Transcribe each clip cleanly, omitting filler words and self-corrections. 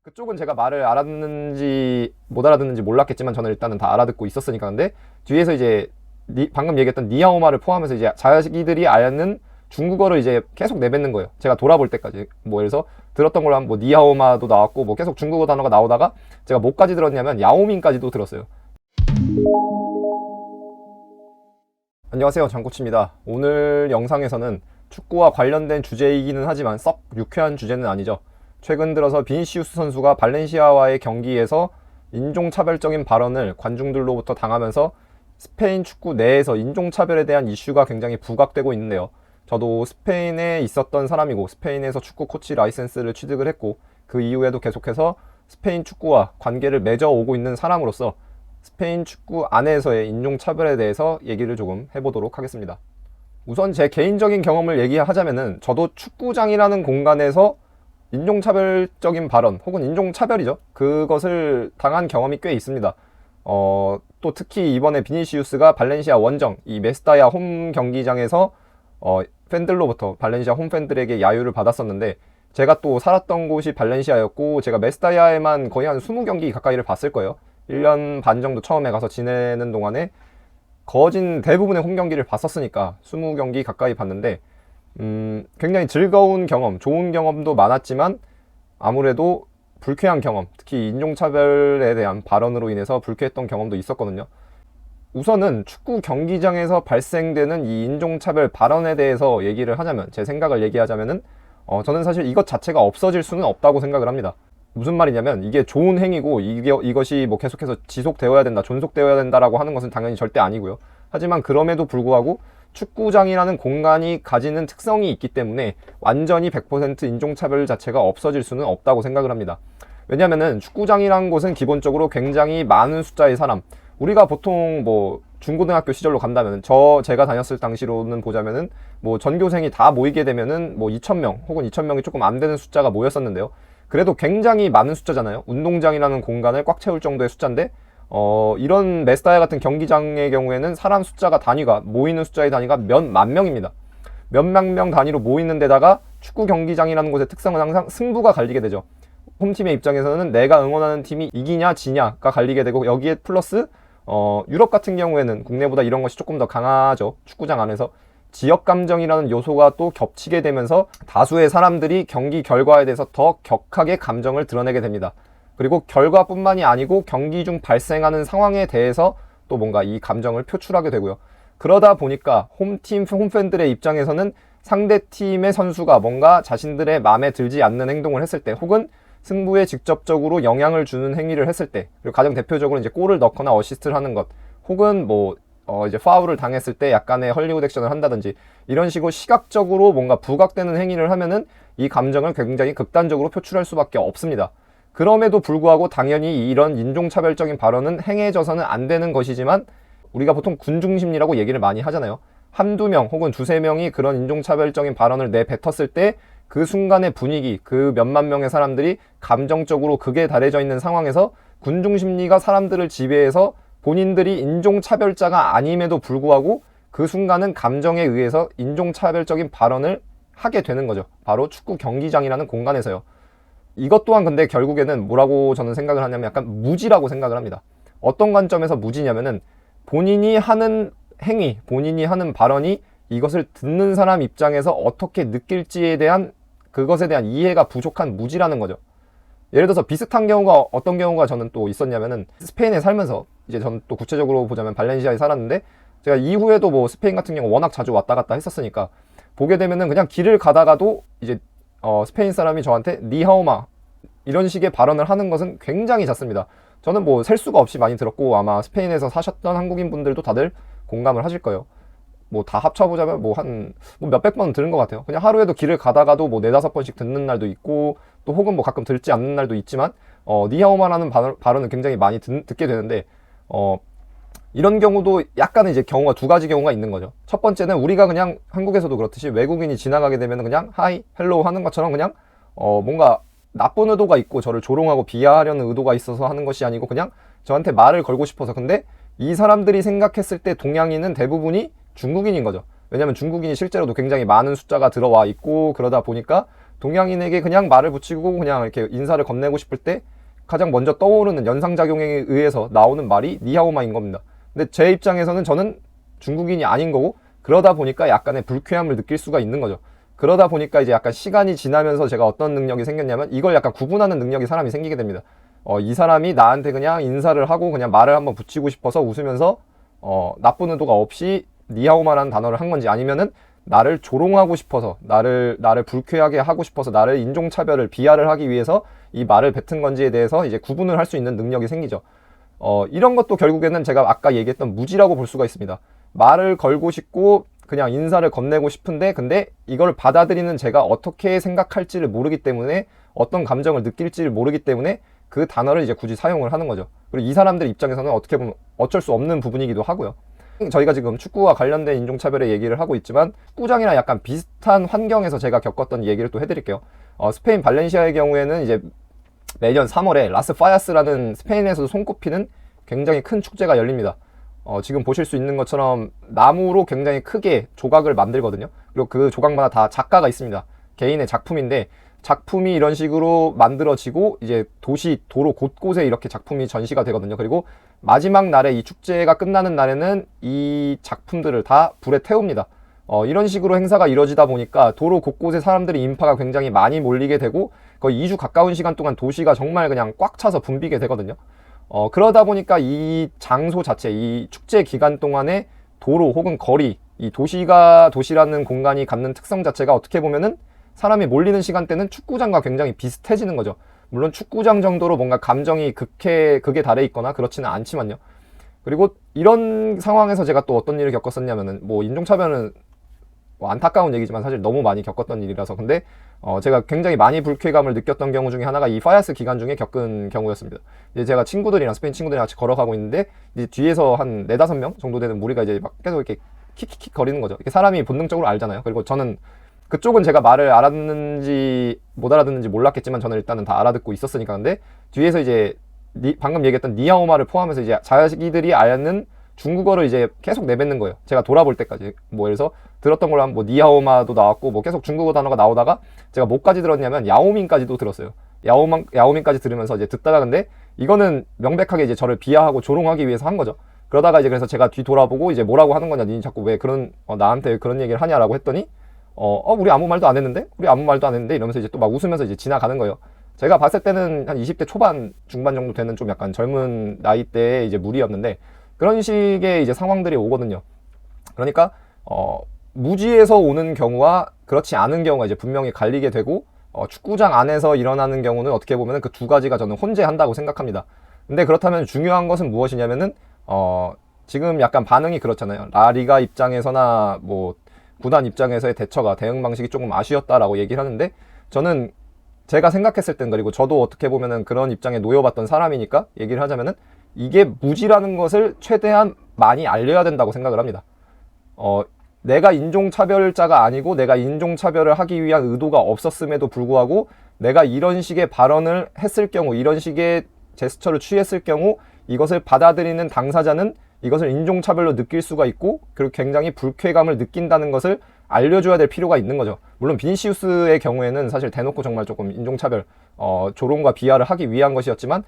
그쪽은 제가 말을 알아듣는지 못 알아듣는지 몰랐겠지만 저는 일단은 다 알아듣고 있었으니까. 근데 뒤에서 이제 방금 얘기했던 니하오마를 포함해서 이제 자기들이 아는 중국어를 이제 계속 내뱉는 거예요. 제가 돌아볼 때까지. 뭐 예를 들어서 들었던 걸로 하면 뭐 니하오마도 나왔고 뭐 계속 중국어 단어가 나오다가 제가 뭐까지 들었냐면 야오밍까지도 들었어요. 안녕하세요, 장코치입니다. 오늘 영상에서는 축구와 관련된 주제이기는 하지만 썩 유쾌한 주제는 아니죠. 최근 들어서 비니시우스 선수가 발렌시아와의 경기에서 인종차별적인 발언을 관중들로부터 당하면서 스페인 축구 내에서 인종차별에 대한 이슈가 굉장히 부각되고 있는데요. 저도 스페인에 있었던 사람이고 스페인에서 축구 코치 라이센스를 취득을 했고 그 이후에도 계속해서 스페인 축구와 관계를 맺어오고 있는 사람으로서 스페인 축구 안에서의 인종차별에 대해서 얘기를 조금 해보도록 하겠습니다. 우선 제 개인적인 경험을 얘기하자면은 저도 축구장이라는 공간에서 인종차별적인 발언 혹은 인종차별이죠. 그것을 당한 경험이 꽤 있습니다. 또 특히 이번에 비니시우스가 발렌시아 원정 이 메스타야 홈 경기장에서 팬들로부터 발렌시아 홈 팬들에게 야유를 받았었는데 제가 또 살았던 곳이 발렌시아였고 제가 메스타야에만 거의 한 20경기 가까이를 봤을 거예요. 1년 반 정도 처음에 가서 지내는 동안에 거진 대부분의 홈 경기를 봤었으니까 20경기 가까이 봤는데 굉장히 즐거운 경험, 좋은 경험도 많았지만 아무래도 불쾌한 경험, 특히 인종차별에 대한 발언으로 인해서 불쾌했던 경험도 있었거든요. 우선은 축구 경기장에서 발생되는 이 인종차별 발언에 대해서 얘기를 하자면, 제 생각을 얘기하자면은 저는 사실 이것 자체가 없어질 수는 없다고 생각을 합니다. 무슨 말이냐면 이게 좋은 행위고 이것이 뭐 계속해서 지속되어야 된다, 존속되어야 된다라고 하는 것은 당연히 절대 아니고요. 하지만 그럼에도 불구하고 축구장이라는 공간이 가지는 특성이 있기 때문에 완전히 100% 인종차별 자체가 없어질 수는 없다고 생각을 합니다. 왜냐면은 축구장이라는 곳은 기본적으로 굉장히 많은 숫자의 사람, 우리가 보통 뭐 중고등학교 시절로 간다면 제가 다녔을 당시로는 보자면은 뭐 전교생이 다 모이게 되면은 뭐 2,000명 혹은 2,000명이 조금 안 되는 숫자가 모였었는데요. 그래도 굉장히 많은 숫자잖아요. 운동장이라는 공간을 꽉 채울 정도의 숫자인데 이런 메스타야 같은 경기장의 경우에는 사람 숫자가 단위가 모이는 숫자의 단위가 몇만 명입니다. 몇만 명 단위로 모이는 데다가 축구 경기장이라는 곳의 특성은 항상 승부가 갈리게 되죠. 홈팀의 입장에서는 내가 응원하는 팀이 이기냐 지냐가 갈리게 되고 여기에 플러스 유럽 같은 경우에는 국내보다 이런 것이 조금 더 강하죠. 축구장 안에서 지역 감정이라는 요소가 또 겹치게 되면서 다수의 사람들이 경기 결과에 대해서 더 격하게 감정을 드러내게 됩니다. 그리고 결과뿐만이 아니고 경기 중 발생하는 상황에 대해서 또 뭔가 이 감정을 표출하게 되고요. 그러다 보니까 홈팬들의 입장에서는 상대팀의 선수가 뭔가 자신들의 마음에 들지 않는 행동을 했을 때 혹은 승부에 직접적으로 영향을 주는 행위를 했을 때, 그리고 가장 대표적으로 이제 골을 넣거나 어시스트를 하는 것, 혹은 뭐 이제 파울을 당했을 때 약간의 헐리우드 액션을 한다든지 이런 식으로 시각적으로 뭔가 부각되는 행위를 하면은 이 감정을 굉장히 극단적으로 표출할 수밖에 없습니다. 그럼에도 불구하고 당연히 이런 인종차별적인 발언은 행해져서는 안 되는 것이지만 우리가 보통 군중심리라고 얘기를 많이 하잖아요. 한두 명 혹은 두세 명이 그런 인종차별적인 발언을 내뱉었을 때 그 순간의 분위기, 그 몇만 명의 사람들이 감정적으로 극에 달해져 있는 상황에서 군중심리가 사람들을 지배해서 본인들이 인종차별자가 아님에도 불구하고 그 순간은 감정에 의해서 인종차별적인 발언을 하게 되는 거죠. 바로 축구 경기장이라는 공간에서요. 이것 또한 근데 결국에는 뭐라고 저는 생각을 하냐면 약간 무지라고 생각을 합니다. 어떤 관점에서 무지냐면은 본인이 하는 행위, 본인이 하는 발언이 이것을 듣는 사람 입장에서 어떻게 느낄지에 대한 그것에 대한 이해가 부족한 무지라는 거죠. 예를 들어서 비슷한 경우가 어떤 경우가 저는 또 있었냐면은 스페인에 살면서 이제 저는 또 구체적으로 보자면 발렌시아에 살았는데 제가 이후에도 뭐 스페인 같은 경우 워낙 자주 왔다 갔다 했었으니까 보게 되면은 그냥 길을 가다가도 이제 스페인 사람이 저한테 니하오마 이런 식의 발언을 하는 것은 굉장히 잦습니다. 저는 뭐 셀 수가 없이 많이 들었고 아마 스페인에서 사셨던 한국인 분들도 다들 공감을 하실 거예요. 뭐 다 합쳐보자면 뭐 몇백 번 들은 것 같아요. 그냥 하루에도 길을 가다가도 뭐 4-5번씩 듣는 날도 있고 또 혹은 뭐 가끔 듣지 않는 날도 있지만 니하오마라는 발언을 굉장히 많이 듣게 되는데 이런 경우도 약간은 이제 경우가 두 가지 경우가 있는 거죠. 첫 번째는 우리가 그냥 한국에서도 그렇듯이 외국인이 지나가게 되면 그냥 하이, 헬로우 하는 것처럼 그냥 뭔가 나쁜 의도가 있고 저를 조롱하고 비하하려는 의도가 있어서 하는 것이 아니고 그냥 저한테 말을 걸고 싶어서. 근데 이 사람들이 생각했을 때 동양인은 대부분이 중국인인 거죠. 왜냐면 중국인이 실제로도 굉장히 많은 숫자가 들어와 있고 그러다 보니까 동양인에게 그냥 말을 붙이고 그냥 이렇게 인사를 건네고 싶을 때 가장 먼저 떠오르는 연상작용에 의해서 나오는 말이 니하오마인 겁니다. 근데 제 입장에서는 저는 중국인이 아닌 거고, 그러다 보니까 약간의 불쾌함을 느낄 수가 있는 거죠. 그러다 보니까 이제 약간 시간이 지나면서 제가 어떤 능력이 생겼냐면, 이걸 약간 구분하는 능력이 사람이 생기게 됩니다. 이 사람이 나한테 그냥 인사를 하고 그냥 말을 한번 붙이고 싶어서 웃으면서 나쁜 의도가 없이 니하오마라는 단어를 한 건지, 아니면은 나를 조롱하고 싶어서, 나를 불쾌하게 하고 싶어서, 나를 인종차별을 비하를 하기 위해서 이 말을 뱉은 건지에 대해서 이제 구분을 할 수 있는 능력이 생기죠. 이런 것도 결국에는 제가 아까 얘기했던 무지라고 볼 수가 있습니다. 말을 걸고 싶고 그냥 인사를 건네고 싶은데, 근데 이걸 받아들이는 제가 어떻게 생각할지를 모르기 때문에, 어떤 감정을 느낄지를 모르기 때문에 그 단어를 이제 굳이 사용을 하는 거죠. 그리고 이 사람들 입장에서는 어떻게 보면 어쩔 수 없는 부분이기도 하고요. 저희가 지금 축구와 관련된 인종차별의 얘기를 하고 있지만, 축구장이랑 약간 비슷한 환경에서 제가 겪었던 얘기를 또 해드릴게요. 스페인 발렌시아의 경우에는 이제 매년 3월에 라스 파야스라는 스페인에서도 손꼽히는 굉장히 큰 축제가 열립니다. 지금 보실 수 있는 것처럼 나무로 굉장히 크게 조각을 만들거든요. 그리고 그 조각마다 다 작가가 있습니다. 개인의 작품인데, 작품이 이런 식으로 만들어지고 이제 도로 곳곳에 이렇게 작품이 전시가 되거든요. 그리고 마지막 날에, 이 축제가 끝나는 날에는 이 작품들을 다 불에 태웁니다. 이런 식으로 행사가 이루어지다 보니까 도로 곳곳에 사람들이, 인파가 굉장히 많이 몰리게 되고 거의 2주 가까운 시간 동안 도시가 정말 그냥 꽉 차서 붐비게 되거든요. 그러다 보니까 이 장소 자체, 이 축제 기간 동안에 도로 혹은 거리, 이 도시라는 공간이 갖는 특성 자체가 어떻게 보면은 사람이 몰리는 시간대는 축구장과 굉장히 비슷해지는 거죠. 물론 축구장 정도로 뭔가 감정이 극에 달해 있거나 그렇지는 않지만요. 그리고 이런 상황에서 제가 또 어떤 일을 겪었었냐면은, 뭐 인종차별은 뭐 안타까운 얘기지만 사실 너무 많이 겪었던 일이라서, 근데 제가 굉장히 많이 불쾌감을 느꼈던 경우 중에 하나가 이 파야스 기간 중에 겪은 경우였습니다. 이제 제가 스페인 친구들이랑 같이 걸어가고 있는데, 이제 뒤에서 한 4-5명 정도 되는 무리가 이제 막 계속 이렇게 킥킥킥 거리는 거죠. 이게 사람이 본능적으로 알잖아요. 그리고 저는 그쪽은 제가 말을 알아듣는지 못 알아듣는지 몰랐겠지만 저는 일단은 다 알아듣고 있었으니까. 근데 뒤에서 이제 방금 얘기했던 니하오마를 포함해서 이제 자기들이 아는 중국어를 이제 계속 내뱉는 거예요. 제가 돌아볼 때까지. 뭐 예를 들어서 들었던 걸로 하면 뭐 니하오마도 나왔고, 뭐 계속 중국어 단어가 나오다가 제가 뭐까지 들었냐면 야오밍까지도 들었어요. 야오밍까지 들으면서 이제 듣다가, 근데 이거는 명백하게 이제 저를 비하하고 조롱하기 위해서 한 거죠. 그러다가 이제 그래서 제가 뒤 돌아보고 이제 뭐라고 하는 거냐, 니 자꾸 왜 나한테 그런 얘기를 하냐라고 했더니, 우리 아무 말도 안 했는데? 우리 아무 말도 안 했는데? 이러면서 이제 또 막 웃으면서 이제 지나가는 거예요. 제가 봤을 때는 한 20대 초반, 중반 정도 되는 좀 약간 젊은 나이대의 이제 무리였는데, 그런 식의 이제 상황들이 오거든요. 그러니까, 무지에서 오는 경우와 그렇지 않은 경우가 이제 분명히 갈리게 되고, 축구장 안에서 일어나는 경우는 어떻게 보면 그 두 가지가 저는 혼재한다고 생각합니다. 근데 그렇다면 중요한 것은 무엇이냐면은, 지금 약간 반응이 그렇잖아요. 라리가 입장에서나 뭐 구단 입장에서의 대응 방식이 조금 아쉬웠다라고 얘기를 하는데, 저는 제가 생각했을 땐, 그리고 저도 어떻게 보면은 그런 입장에 놓여봤던 사람이니까 얘기를 하자면은, 이게 무지라는 것을 최대한 많이 알려야 된다고 생각을 합니다. 내가 인종차별자가 아니고 내가 인종차별을 하기 위한 의도가 없었음에도 불구하고 내가 이런 식의 발언을 했을 경우, 이런 식의 제스처를 취했을 경우, 이것을 받아들이는 당사자는 이것을 인종차별로 느낄 수가 있고, 그리고 굉장히 불쾌감을 느낀다는 것을 알려줘야 될 필요가 있는 거죠. 물론 비니시우스의 경우에는 사실 대놓고 정말 조금 인종차별, 조롱과 비하를 하기 위한 것이었지만,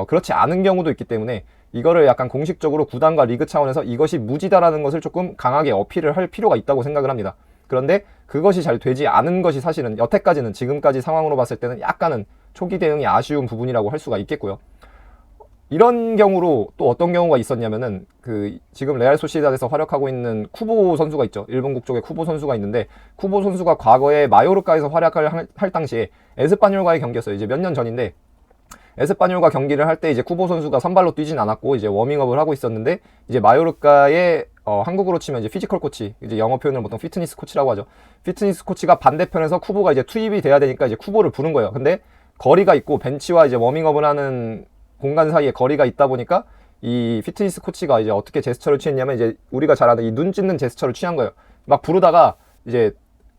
그렇지 않은 경우도 있기 때문에 이거를 약간 공식적으로 구단과 리그 차원에서 이것이 무지다라는 것을 조금 강하게 어필을 할 필요가 있다고 생각을 합니다. 그런데 그것이 잘 되지 않은 것이 사실은 여태까지는, 지금까지 상황으로 봤을 때는 약간은 초기 대응이 아쉬운 부분이라고 할 수가 있겠고요. 이런 경우로 또 어떤 경우가 있었냐면은, 지금 레알 소시에다드에서 활약하고 있는 쿠보 선수가 있죠. 일본 국적의 쿠보 선수가 있는데, 쿠보 선수가 과거에 마요르카에서 활약을 할 당시에 에스파뇰과의 경기였어요. 이제 몇 년 전인데, 에스파뇰과 경기를 할 때 이제 쿠보 선수가 선발로 뛰진 않았고 이제 워밍업을 하고 있었는데, 이제 마요르카의 한국으로 치면 이제 피지컬 코치, 이제 영어 표현을 보통 피트니스 코치라고 하죠. 피트니스 코치가 반대편에서 쿠보가 이제 투입이 돼야 되니까 이제 쿠보를 부른 거예요. 근데 거리가 있고 벤치와 이제 워밍업을 하는 공간 사이에 거리가 있다 보니까 이 피트니스 코치가 이제 어떻게 제스처를 취했냐면, 이제 우리가 잘 아는 이 눈 찢는 제스처를 취한 거예요. 막 부르다가 이제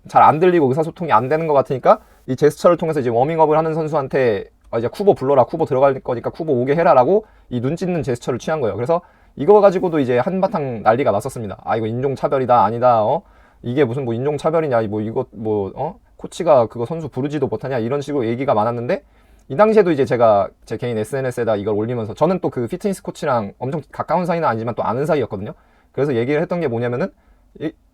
잘 안 들리고 의사소통이 안 되는 것 같으니까 이 제스처를 통해서 이제 워밍업을 하는 선수한테 이제 쿠보 불러라, 쿠보 들어갈 거니까 쿠보 오게 해라라고 이 눈 찢는 제스처를 취한 거예요. 그래서 이거 가지고도 이제 한바탕 난리가 났었습니다. 이거 인종차별이다, 아니다, 이게 무슨 뭐 인종차별이냐, 뭐 이거 코치가 그거 선수 부르지도 못하냐 이런 식으로 얘기가 많았는데, 이 당시에도 이제 제가 제 개인 SNS에다 이걸 올리면서, 저는 또 그 피트니스 코치랑 엄청 가까운 사이는 아니지만 또 아는 사이였거든요. 그래서 얘기를 했던 게 뭐냐면은,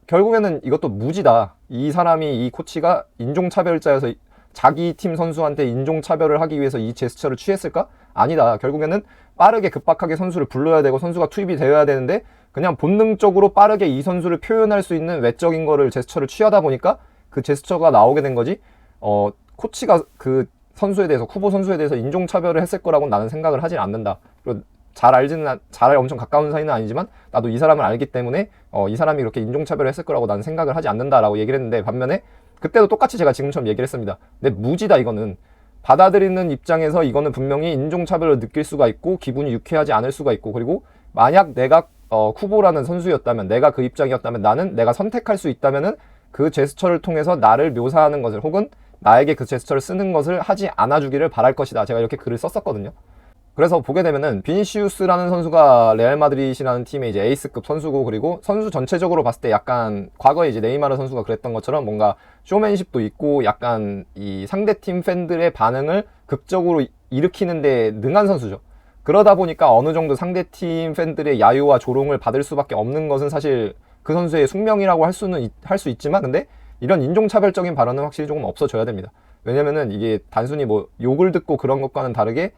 결국에는 이것도 무지다. 이 사람이, 이 코치가 인종차별자여서 자기 팀 선수한테 인종차별을 하기 위해서 이 제스처를 취했을까? 아니다. 결국에는 빠르게 급박하게 선수를 불러야 되고 선수가 투입이 되어야 되는데, 그냥 본능적으로 빠르게 이 선수를 표현할 수 있는 외적인 거를 제스처를 취하다 보니까 그 제스처가 나오게 된 거지, 코치가 그 선수에 대해서, 후보 선수에 대해서 인종차별을 했을 거라고 나는 생각을 하진 않는다. 그리고 잘 엄청 가까운 사이는 아니지만 나도 이 사람을 알기 때문에 이 사람이 그렇게 인종차별을 했을 거라고 나는 생각을 하지 않는다라고 얘기를 했는데, 반면에 그때도 똑같이 제가 지금처럼 얘기를 했습니다. 근데 무지다 이거는. 받아들이는 입장에서 이거는 분명히 인종차별을 느낄 수가 있고 기분이 유쾌하지 않을 수가 있고, 그리고 만약 내가 쿠보라는 선수였다면, 내가 그 입장이었다면, 나는 내가 선택할 수 있다면은 그 제스처를 통해서 나를 묘사하는 것을, 혹은 나에게 그 제스처를 쓰는 것을 하지 않아주기를 바랄 것이다. 제가 이렇게 글을 썼었거든요. 그래서 보게 되면은 비니시우스라는 선수가 레알 마드리드라는 팀의 이제 에이스급 선수고, 그리고 선수 전체적으로 봤을 때 약간 과거에 이제 네이마르 선수가 그랬던 것처럼 뭔가 쇼맨십도 있고 약간 이 상대팀 팬들의 반응을 극적으로 일으키는데 능한 선수죠. 그러다 보니까 어느 정도 상대팀 팬들의 야유와 조롱을 받을 수밖에 없는 것은 사실 그 선수의 숙명이라고 할 수 있지만, 근데 이런 인종차별적인 발언은 확실히 조금 없어져야 됩니다. 왜냐면은 이게 단순히 뭐 욕을 듣고 그런 것과는 다르게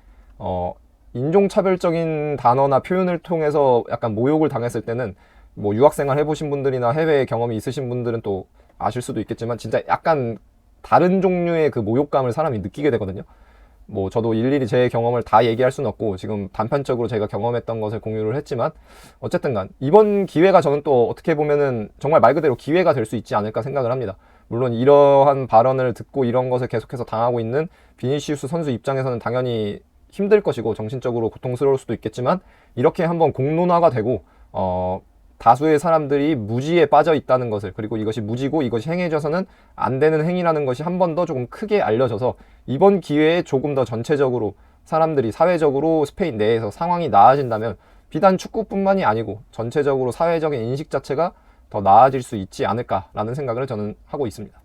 인종차별적인 단어나 표현을 통해서 약간 모욕을 당했을 때는, 뭐 유학생활 해보신 분들이나 해외 경험이 있으신 분들은 또 아실 수도 있겠지만, 진짜 약간 다른 종류의 그 모욕감을 사람이 느끼게 되거든요. 뭐 저도 일일이 제 경험을 다 얘기할 수는 없고 지금 단편적으로 제가 경험했던 것을 공유를 했지만, 어쨌든 간 이번 기회가 저는 또 어떻게 보면은 정말 말 그대로 기회가 될 수 있지 않을까 생각을 합니다. 물론 이러한 발언을 듣고 이런 것을 계속해서 당하고 있는 비니시우스 선수 입장에서는 당연히 힘들 것이고 정신적으로 고통스러울 수도 있겠지만, 이렇게 한번 공론화가 되고 다수의 사람들이 무지에 빠져 있다는 것을, 그리고 이것이 무지고 이것이 행해져서는 안 되는 행위라는 것이 한 번 더 조금 크게 알려져서, 이번 기회에 조금 더 전체적으로 사람들이 사회적으로 스페인 내에서 상황이 나아진다면 비단 축구뿐만이 아니고 전체적으로 사회적인 인식 자체가 더 나아질 수 있지 않을까라는 생각을 저는 하고 있습니다.